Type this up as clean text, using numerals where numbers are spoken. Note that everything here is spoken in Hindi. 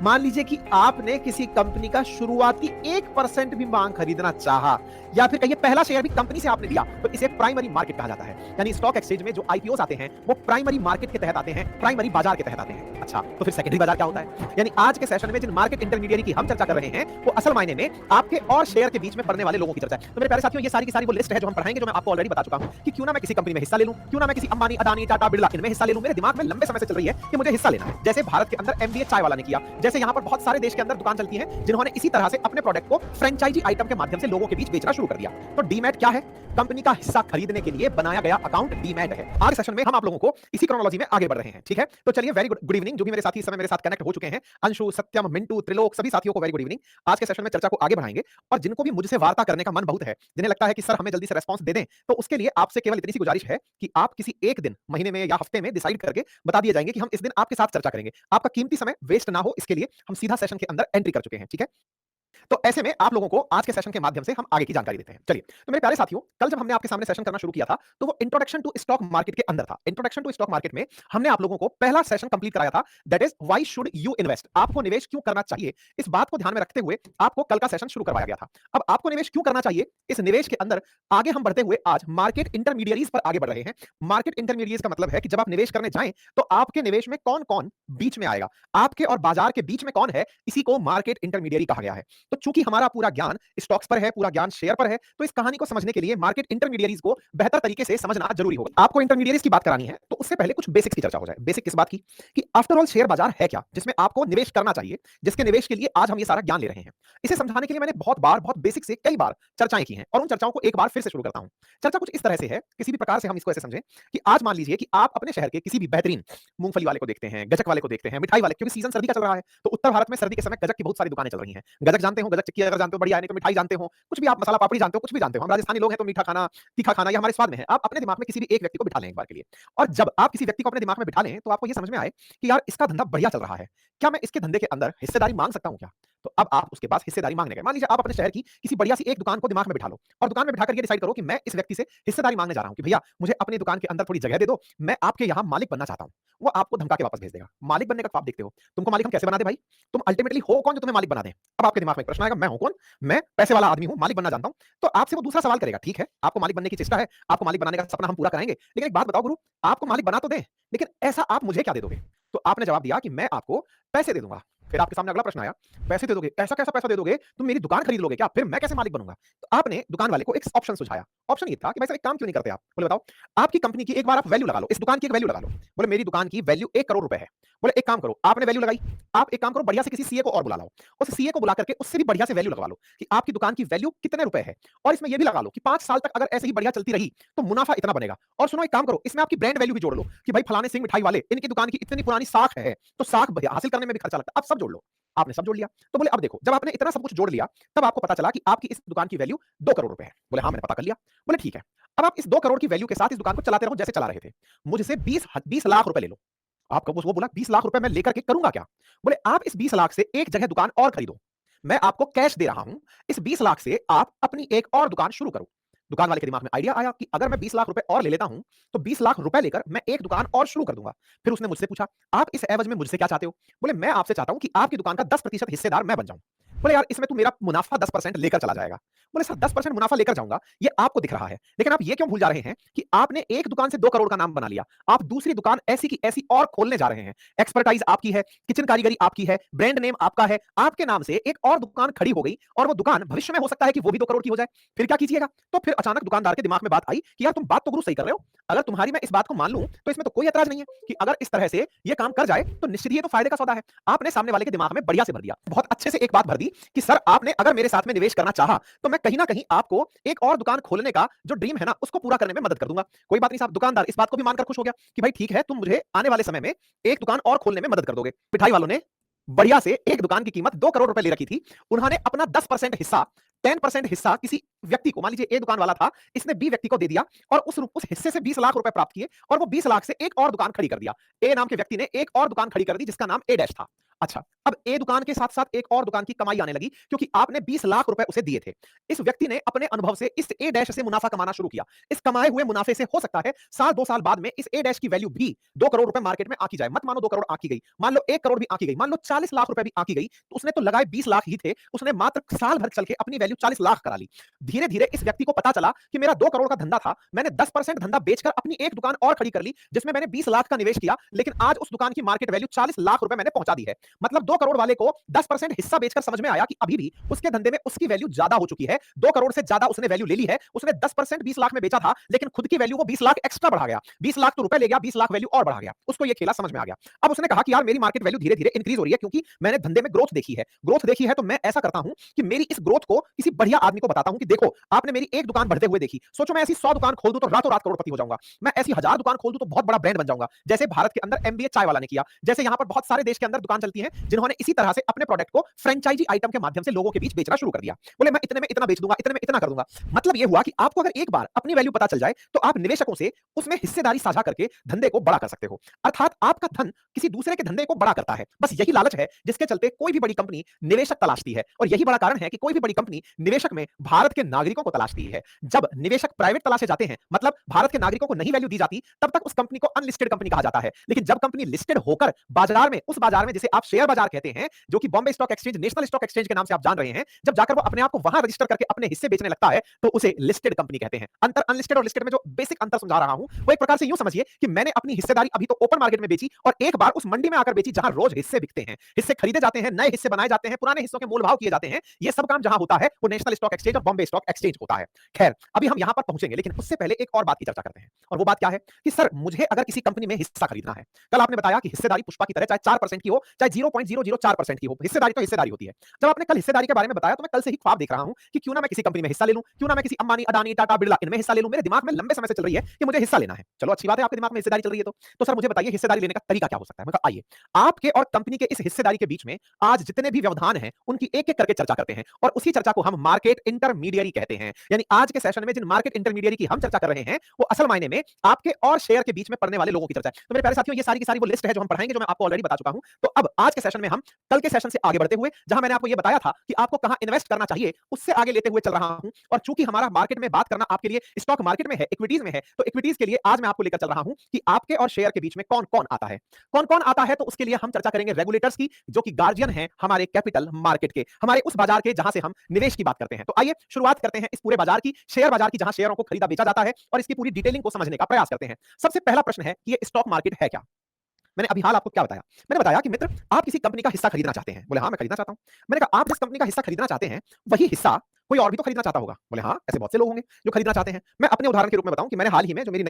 मान लीजिए कि आपने किसी कंपनी का शुरुआती 1% भी मांग खरीदना चाहा या फिर कहिए पहला शेयर भी कंपनी से आपने लिया, तो इसे प्राइमरी मार्केट कहा जाता है। यानी स्टॉक एक्सचेंज में जो आईपीओस आते हैं वो प्राइमरी मार्केट के तहत आते हैं, प्राइमरी बाजार के तहत आते हैं। अच्छा, तो फिर सेकेंडरी बाजार क्या होता है? यानी आज के सेशन में जिन मार्केट इंटरमीडिएरी की हम चर्चा कर रहे हैं वो असल मायने में आपके और शेयर के बीच में पड़ने वाले लोगों की चर्चा है। तो मेरे प्यारे साथियों, ये सारी की सारी वो लिस्ट है जो हम पढ़ाएंगे, जो मैं आपको ऑलरेडी बता चुका हूं कि क्यों ना मैं किसी कंपनी में हिस्सा ले लूं, क्यों ना मैं किसी अंबानी, अदानी, टाटा, बिरला इनमें हिस्सा ले लूं। मेरे दिमाग में लंबे समय से चल रही है कि मुझे हिस्सा लेना है। जैसे भारत के अंदर एमबीए चाय वाला ने किया, जैसे यहां पर बहुत सारे देश के अंदर दुकान चलती है जिन्होंने इसी तरह से अपने प्रोडक्ट को फ्रेंचाइजी आइटम के माध्यम से लोगों के बीच बेचना शुरू कर दिया। तो डीमैट क्या है? कंपनी का हिस्सा खरीदने के लिए बनाया गया अकाउंट डीमैट है। आज सेशन में हम आप लोगों को इसी क्रोनोलॉजी में आगे बढ़ रहे हैं, ठीक है? तो चलिए, वेरी गुड इवनिंग। जो भी मेरे साथी इस समय मेरे साथ कनेक्ट हो चुके हैं, अंशु, सत्यम, मिंटू, त्रिलोक, सभी साथियों को वेरी गुड इवनिंग। आज के सेशन में चर्चा को आगे बढ़ाएंगे और जिनको भी मुझसे वार्ता करने का मन बहुत है, जिन्हें लगता है कि सर हमें जल्दी से रेस्पॉन्स दे दें, तो उसके लिए आपसे केवल इतनी सी गुजारिश है कि आप किसी एक दिन, महीने में या हफ्ते में डिसाइड करके बता दिए जाएंगे कि हम इस दिन आपके साथ चर्चा करेंगे। आपका कीमती समय वेस्ट ना हो, इसके लिए हम सीधा सेशन के अंदर एंट्री कर चुके हैं, ठीक है? तो ऐसे में आप लोगों को आज के सेशन के माध्यम से हम आगे की जानकारी देते हैं। चलिए, तो मेरे प्यारे साथियों, कल जब हमने आपके सामने सेशन करना शुरू किया था, तो वो इंट्रोडक्शन टू स्टॉक मार्केट के अंदर था। इंट्रोडक्शन टू स्टॉक मार्केट में हमने आप लोगों को पहला सेशन कंप्लीट कराया था, that is why should you invest. आपको निवेश क्यों करना चाहिए, इस बात को ध्यान में रखते हुए आपको कल का सेशन शुरू करवाया गया था। अब आपको निवेश क्यों करना चाहिए, इस निवेश के अंदर आगे हम बढ़ते हुए आज मार्केट इंटरमीडिएरीज पर आगे बढ़ रहे हैं। मार्केट इंटरमीडिएरीज का मतलब है कि जब आप निवेश करने जाएं तो आपके निवेश में कौन-कौन बीच में आएगा, आपके और बाजार के बीच में कौन है, इसी को मार्केट इंटरमीडिएरी कहा गया है। तो चूंकि हमारा पूरा ज्ञान स्टॉक्स पर है, पूरा ज्ञान शेयर पर है, तो इस कहानी को समझने के लिए मार्केट इंटरमीडिएरीज को बेहतर तरीके से समझना जरूरी होगा। आपको इंटरमीडिएरीज की बात करानी है तो उससे पहले कुछ बेसिक्स की चर्चा हो जाए। बेसिक किस बात की? कि आफ्टर ऑल शेयर बाजार है क्या, जिसमें आपको निवेश करना चाहिए, जिसके निवेश के लिए आज हम ये सारा ज्ञान ले रहे हैं। इसे समझाने के लिए मैंने बहुत बार, बहुत बेसिक से कई बार चर्चाएं की हैं और उन चर्चाओं को एक बार फिर से शुरू करता हूं। चर्चा कुछ इस तरह से है, किसी भी प्रकार से हम इसको ऐसे समझें कि आज मान लीजिए कि आप अपने शहर के किसी भी बेहतरीन मूंगफली वाले को देखते हैं, गजक वाले को देखते हैं, मिठाई वाले, क्योंकि सीजन सर्दी का चल रहा है, तो उत्तर भारत में सर्दी के समय गजक की बहुत सारी दुकानें चल रही हैं। गजक जानते हो, गजक चिक्की अगर जानते हो बढ़िया, नहीं तो मिठाई जानते हो, कुछ भी आप, मसाला पापड़ी जानते हो, कुछ भी जानते हो। हम राजस्थानी लोग हैं तो मीठा खाना, तीखा खाना ये हमारे स्वाद में है। आप अपने दिमाग में किसी भी एक व्यक्ति को बिठा लें एक बार के लिए, और जब आप किसी व्यक्ति को अपने दिमाग में बिठा लें तो आपको ये समझ में आए कि यार इसका धंधा बढ़िया चल रहा है, क्या मैं इसके धंधे के अंदर हिस्सेदारी मांग सकता हूं क्या? तो अब आप उसके पास हिस्सेदारी मांगने गए। मान लीजिए आप अपने शहर की किसी बढ़िया सी एक दुकान को दिमाग में बिठा लो और दुकान में बिठाकर ये डिसाइड करो कि मैं इस व्यक्ति से हिस्सेदारी मांगने जा रहा हूं कि भैया मुझे अपनी दुकान के अंदर थोड़ी जगह दे दो, मैं आपके यहां मालिक बनना चाहता हूं। वो आपको धमका के वापस भेज देगा। मालिक बनने का ख्वाब देखते हो, तुमको मालिक हम कैसे बना दे भाई? तुम अल्टीमेटली हो कौन जो तुम्हें मालिक बना दे? अब आपके दिमाग में एक प्रश्न आएगा, मैं हूं कौन? मैं पैसे वाला आदमी हूं, मालिक बनना जानता हूं। तो आपसे वो दूसरा सवाल करेगा, ठीक है आपको मालिक बनने की चेष्टा है, आपको मालिक बनाने का सपना हम पूरा कराएंगे, लेकिन एक बात बताओ गुरु, आपको मालिक बना तो दें, लेकिन ऐसा आप मुझे क्या दे दोगे? तो आपने जवाब दिया कि मैं आपको पैसे दे दूंगा। फिर आपके सामने अगला प्रश्न आया, पैसे दे दोगे, ऐसा कैसा पैसा दे दोगे, तुम मेरी दुकान खरीद लोगे क्या? फिर मैं कैसे मालिक बनूंगा? तो आपने दुकान वाले को एक ऑप्शन सुझाया। ऑप्शन ये था कि भाई साहब एक काम क्यों नहीं करते आप? बोले बताओ, आपकी कंपनी की एक बार आप वैल्यू लगा लो, इस दुकान की एक वैल्यू लगा लो। बोले मेरी दुकान की वैल्यू 1 करोड़ रुपए है। बोले एक काम करो, आपने वैल्यू लगाई, आप एक काम करो बढ़िया से किसी सीए को और बुला लाओ, उस सीए को बुला करके उससे भी बढ़िया से वैल्यू लगवा लो कि आपकी दुकान की वैल्यू कितने रुपए है, और इसमें ये भी लगा लो कि 5 साल तक अगर ऐसे ही बढ़िया चलती रही तो मुनाफा इतना बनेगा। और सुनो एक काम करो, इसमें आपकी ब्रांड वैल्यू भी जोड़ लो कि भाई फलाने सिंह मिठाई वाले, इनकी दुकान की इतनी पुरानी साख है, तो साख हासिल करने में भी खर्चा लगता है, अब सब जोड़ लो। आपने सब जोड़ लिया। तो बोले अब देखो, जब आपने इतना सब कुछ जोड़ लिया तब आपको पता चला कि आपकी इस दुकान की वैल्यू 2 करोड़ रुपए है। बोले हाँ मैंने पता कर लिया। बोले ठीक है, अब आप इस 2 करोड़ की वैल्यू के साथ इस दुकान को चलाते रहो जैसे चला रहे थे, मुझसे 20 लाख रुपए ले लो। आपको वो बोला 20 लाख रुपए मैं लेकर के करूंगा क्या? बोले आप इस 20 लाख से एक जगह दुकान और खरीदो, मैं आपको कैश दे रहा हूं, इस 20 लाख से आप अपनी एक और दुकान शुरू करो। दुकान वाले के दिमाग में आइडिया आया कि अगर मैं 20 लाख रुपए और ले लेता हूं तो 20 लाख रुपए लेकर मैं एक दुकान और शुरू कर दूंगा। फिर उसने मुझसे पूछा, आप इस एवज में मुझसे क्या चाहते हो? बोले मैं आपसे चाहता हूं कि आपकी दुकान का 10% हिस्सेदार मैं बन जाऊं। बोले यार इसमें तू मेरा मुनाफा 10% लेकर चला जाएगा। बोले सर 10% मुनाफा लेकर जाऊंगा ये आपको दिख रहा है, लेकिन आप ये क्यों भूल जा रहे हैं कि आपने एक दुकान से 2 करोड़ का नाम बना लिया, आप दूसरी दुकान ऐसी की ऐसी और खोलने जा रहे हैं। एक्सपर्टाइज आपकी है, किचन कारीगरी आपकी है, ब्रांड नेम आपका है, आपके नाम से एक और दुकान खड़ी हो गई और वो दुकान भविष्य में हो सकता है कि वो भी 2 करोड़ की हो जाए। फिर क्या कीजिएगा? तो फिर अचानक दुकानदार के दिमाग में बात आई कि यार तुम बात तो गुरु सही कर रहे हो, अगर तुम्हारी मैं इस बात को मान लूं तो इसमें तो कोई ऐतराज नहीं है कि अगर इस तरह से ये काम कर जाए तो निश्चित ही ये तो फायदे का सौदा है। आपने सामने वाले के दिमाग में बढ़िया से भर दिया, बहुत अच्छे से एक बात भर दी कि सर आपने अगर मेरे साथ में निवेश करना चाहा तो मैं कहीं ना कहीं आपको एक और दुकान खोलने का जो ड्रीम है ना उसको पूरा करने में मदद कर दूंगा। कोई बात नहीं साहब, दुकानदार इस बात को भी मानकर खुश हो गया कि भाई ठीक है तुम मुझे आने वाले समय में एक दुकान और खोलने में मदद कर दोगे। मिठाई वालों ने बढ़िया से एक दुकान की कीमत 2 करोड़ रुपए ले रखी थी, उन्होंने अपना 10% हिस्सा 10% हिस्सा किसी व्यक्ति को, मान लीजिए ए दुकान वाला था, इसने बी व्यक्ति को दे दिया और उस हिस्से से 20 लाख रुपए प्राप्त किए और वो 20 लाख से एक और दुकान खड़ी कर दिया। ए नाम के व्यक्ति ने एक और दुकान खड़ी कर दी जिसका नाम ए डैश था। अच्छा, अब ए दुकान के साथ-साथ एक और दुकान की कमाई आने लगी क्योंकि आपने 20 लाख रुपए उसे दिए थे। इस व्यक्ति ने अपने अनुभव से इस ए डैश से मुनाफा कमाना शुरू किया। इस कमाए हुए मुनाफे से हो सकता है साल 2 साल बाद में इस ए डैश की वैल्यू भी 2 करोड़ रुपए मार्केट में आंकी जाए। मत मानो 2 करोड़ आंकी गई, मान लो 1 करोड़ भी आंकी गई, मान लो 40 लाख रुपए भी आंकी गई, तो उसने तो लगाए 20 लाख ही थे, उसने मात्र साल भर चल के अपनी वैल्यू 40 लाख करा ली। धीरे-धीरे इस व्यक्ति को पता चला कि मेरा 2 करोड़ का धंधा था, मैंने 10% धंधा बेचकर अपनी एक दुकान और खड़ी कर ली, जिसमें मैंने 20 लाख का निवेश किया, लेकिन आज उस दुकान की मार्केट वैल्यू 40 लाख रुपए मैंने पहुंचा दी है। मतलब 2 करोड़ वाले को 10% हिस्सा बेचकर समझ में आया कि अभी भी उसके धंधे में उसकी वैल्यू ज्यादा हो चुकी है। 2 करोड़ से ज्यादा उसने वैल्यू ले ली है। उसने 10% 20 लाख में बेचा था, लेकिन खुद की वैल्यू वो 20 लाख एक्स्ट्रा बढ़ा गया। 20 लाख तो रुपए ले गया, 20 लाख वैल्यू और बढ़ा गया। उसको ये खेला समझ में आ गया। अब उसने कहा कि यार मेरी मार्केट वैल्यू धीरे-धीरे इंक्रीज हो रही है क्योंकि मैंने धंधे में ग्रोथ देखी है। ग्रोथ देखी है तो मैं ऐसा करता हूं कि मेरी इस ग्रोथ को किसी बढ़िया आदमी को बताता हूं कि देखो, आपने मेरी एक दुकान बढ़ते हुए देखी। सोचो मैं ऐसी 100 दुकान खोल दूं तो रातों-रात करोड़पति हो जाऊंगा। मैं ऐसी 1000 दुकान खोल दूं तो बहुत बड़ा ब्रांड बन जाऊंगा। जैसे भारत के अंदर एमबीए चाय वाला ने किया। जैसे यहां पर बहुत सारे देश के अंदर दुकान चलती है जिन्होंने इसी तरह से अपने प्रोडक्ट को फ्रेंचाइजी आइटम के माध्यम से लोगों के बीच बेचना शुरू कर दिया। बोले मैं इतने में इतना बेच दूंगा, इतने में इतना कर दूंगा। मतलब ये हुआ कि आपको अगर एक बार अपनी वैल्यू पता चल जाए तो आप निवेशकों से उसमें हिस्सेदारी साझा करके धंधे को बड़ा कर सकते हो। अर्थात आपका धन किसी दूसरे के धंधे को बड़ा करता है। बस यही लालच है जिसके चलते कोई भी बड़ी कंपनी निवेशक तलाशती है और यही बड़ा कारण है कि कोई भी बड़ी कंपनी निवेशक में भारत के नागरिकों को तलाशती है। जब निवेशक प्राइवेट तलाशे जाते हैं, मतलब भारत के नागरिकों को नहीं वैल्यू दी जाती, तब तक उस कंपनी को अनलिस्टेड कंपनी कहा जाता है। लेकिन जब कंपनी लिस्टेड होकर बाजार में, उस बाजार में जिसे आप शेयर बाजार कहते हैं, जो कि Bombay stock exchange, national stock exchange के नाम से आप जान रहे हैं, जब जाकर वो अपने आप को वहां रजिस्टर करके अपने हिस्से बेचने लगता है, तो उसे लिस्टेड कंपनी कहते हैं। अंतर अनलिस्टेड और लिस्टेड में जो बेसिक अंतर समझा रहा हूं, वो एक प्रकार से यूं समझिए कि मैंने अपनी हिस्सेदारी अभी तो ओपन मार्केट में बेची और एक बार उस मंडी में आकर बेची जहां रोज हिस्से बिकते हैं, हिस्से खरीदे जाते हैं, नए हिस्से बनाए जाते हैं, पुराने हिस्सों के मोल भाव किए जाते हैं। ये सब काम जहां होता है वो नेशनल स्टॉक एक्सचेंज और बॉम्बे स्टॉक एक्सचेंज होता है। खैर, अभी हम यहां पर पहुंचेंगे, लेकिन उससे पहले एक और बात की चर्चा करते हैं। और वो बात क्या है कि सर, मुझे अगर किसी कंपनी में हिस्सा खरीदना है, कल आपने बताया कि हिस्सेदारी पुष्पा की तरह चाहे 4% की हो, चाहे 0.004% की हो, हिस्सेदारी तो हिस्सेदारी होती है। जब आपने कल हिस्सेदारी के बारे में बताया तो मैं कल से ही ख्वाब देख रहा हूं कि क्यों ना मैं किसी कंपनी में हिस्सा ले लूं, क्यों ना मैं किसी अंबानी, अडानी, टाटा, बिरला इनमें हिस्सा ले लूं। मेरे दिमाग में लंबे समय से चल रही है कि मुझे हिस्सा लेना है। चलो अच्छी बात है, आपके दिमाग में हिस्सेदारी चल रही है तो सर मुझे बताइए हिस्सेदारी लेने का तरीका क्या हो सकता है। मैं कहा आइए, आपके और कंपनी के इस हिस्सेदारी के बीच में आज जितने भी व्यवधान हैं उनकी एक-एक करके चर्चा करते हैं और उसी चर्चा को हम मार्केट इंटरमीडियरी कहते हैं। यानी आज के सेशन में जिन मार्केट इंटरमीडियरी की हम चर्चा कर रहे हैं, वो असल मायने में आपके और शेयर के बीच में पड़ने वाले लोगों की चर्चा है। तो मेरे प्यारे साथियों, ये सारी की सारी वो लिस्ट है जो हम पढ़ाएंगे, जो मैं आपको ऑलरेडी बता चुका हूं। तो अब आज के सेशन में हम कल के सेशन से आगे बढ़ते हुए, जहां मैंने आपको ये बताया था कि आपको कहां इन्वेस्ट करना चाहिए, उससे आगे लेते हुए चल रहा हूं। और चूंकि हमारा मार्केट में बात करना आपके लिए स्टॉक मार्केट में है, इक्विटीज में है, तो इक्विटीज के लिए आज मैं आपको लेकर चल रहा हूं कि आपके और शेयर के बीच में कौन-कौन आता है। कौन-कौन आता है तो उसके लिए हम चर्चा करेंगे रेगुलेटर्स की, जो कि गार्जियन है हमारे कैपिटल मार्केट के, हमारे उस बाजार के जहां से हम निवेश की बात करते हैं। तो आइए शुरुआत करते हैं इस पूरे बाजार की, शेयर बाजार की, जहां शेयरों को खरीदा बेचा जाता है और इसकी पूरी डिटेलिंग को समझने का प्रयास करते हैं। सबसे पहला प्रश्न है कि ये स्टॉक मार्केट है क्या? मैंने अभी हाल आपको क्या बताया? मैंने बताया कि मित्र, आप किसी कंपनी का हिस्सा खरीदना चाहते हैं। बोले हाँ, मैं खरीदना चाहता हूं। मैंने कहा आप जिस कंपनी का हिस्सा खरीदना चाहते हैं, वही हिस्सा कोई और भी तो खरीदना चाहता होगा। बोले हाँ, ऐसे बहुत से लोग होंगे जो खरीदना चाहते हैं। मैं अपने उदाहरण के रूप में बताऊं कि मैंने हाल ही में जो मेरी